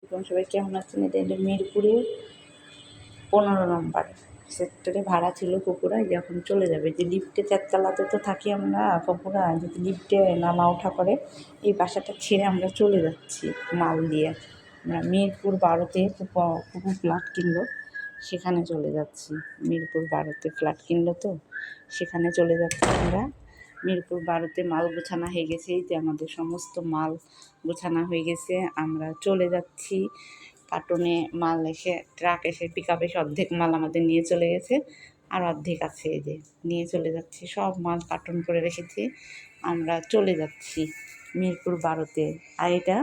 এখন সবাই কেমন আছেন? এটা হলো মিরপুরে 15 নম্বর সেক্টরে ভাড়া ছিল পুকুরা, যখন চলে যাবে যে লিফটে 4তলাতে তো থাকি আমরা পুকুরা, যদি লিফটে নামা ওঠা করে এই বাসাটা ছেড়ে আমরা চলে যাচ্ছি মাল দিয়ে। আমরা মিরপুর 12তে পুকুর ফ্ল্যাট কিনলো, সেখানে চলে যাচ্ছি। মিরপুর 12তে ফ্ল্যাট কিনলো তো সেখানে চলে যাচ্ছি আমরা। মিরপুর 12তে মাল গোছানো হয়ে গেছে, এই যে আমাদের সমস্ত মাল গোছানো হয়ে গেছে, আমরা চলে যাচ্ছি। কার্টুনে মাল এসে, ট্রাক এসে, পিক আপ এসে অর্ধেক মাল আমাদের নিয়ে চলে গেছে, আর অর্ধেক আছে, এই যে নিয়ে চলে যাচ্ছি। সব মাল কার্টুন করে রেখেছি, আমরা চলে যাচ্ছি মিরপুর 12তে। আর এটা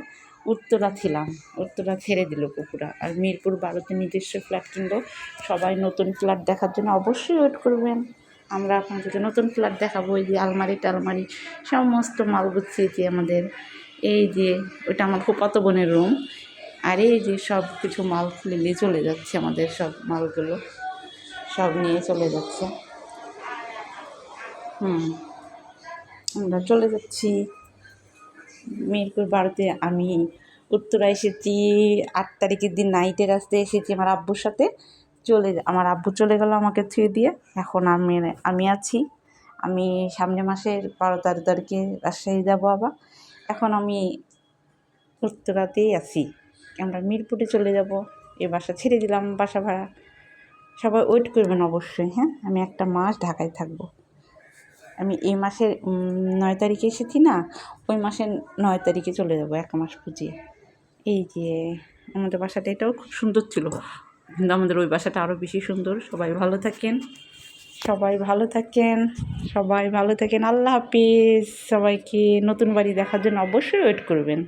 উত্তরা ছিলাম, উত্তরা ছেড়ে দিল পুকুরা। আর মিরপুর 12তে নিজস্ব ফ্ল্যাট কিনলো। সবাই নতুন ফ্ল্যাট দেখার জন্য অবশ্যই ওয়েট করবেন। আমরা এখন থেকে নতুন ফ্ল্যাট দেখাবো। এই যে আলমারি টালমারি সমস্ত মাল গুছিয়েছি আমাদের। এই যে ওইটা আমার ফুফাতো বোনের রুম, আর এই যে সব কিছু মাল খুলে নিয়ে চলে যাচ্ছে, আমাদের সব মালগুলো সব নিয়ে চলে যাচ্ছে। আমরা চলে যাচ্ছি মিরপুর 12তে। আমি উত্তরা এসেছি 8 তারিখের দিন নাইটের রাস্তায় এসেছি আমার আব্বুর সাথে। আমার আব্বু চলে গেল আমাকে ছুঁয়ে দিয়ে। এখন আমি আছি। আমি সামনের মাসের 12-13 তারিখে রাজশাহী যাবো আবার। এখন আমি উত্তরাতেই আছি, আমরা মিরপুরে চলে যাব। এই বাসা ছেড়ে দিলাম, বাসা ভাড়া। সবাই ওয়েট করবেন অবশ্যই। হ্যাঁ, আমি একটা মাস ঢাকায় থাকবো। আমি এই মাসের 9 তারিখে এসেছি না, ওই মাসের 9 তারিখে চলে যাব 1 মাস বুঝিয়ে। এই যে আমাদের বাসাটা, এটাও খুব সুন্দর ছিল, কিন্তু আমাদের ওই বাসাটা আরও বেশি সুন্দর। সবাই ভালো থাকেন, সবাই ভালো থাকেন, সবাই ভালো থাকেন। আল্লাহ হাফিজ। সবাইকে নতুন বাড়ি দেখার জন্য অবশ্যই ওয়েট করবেন।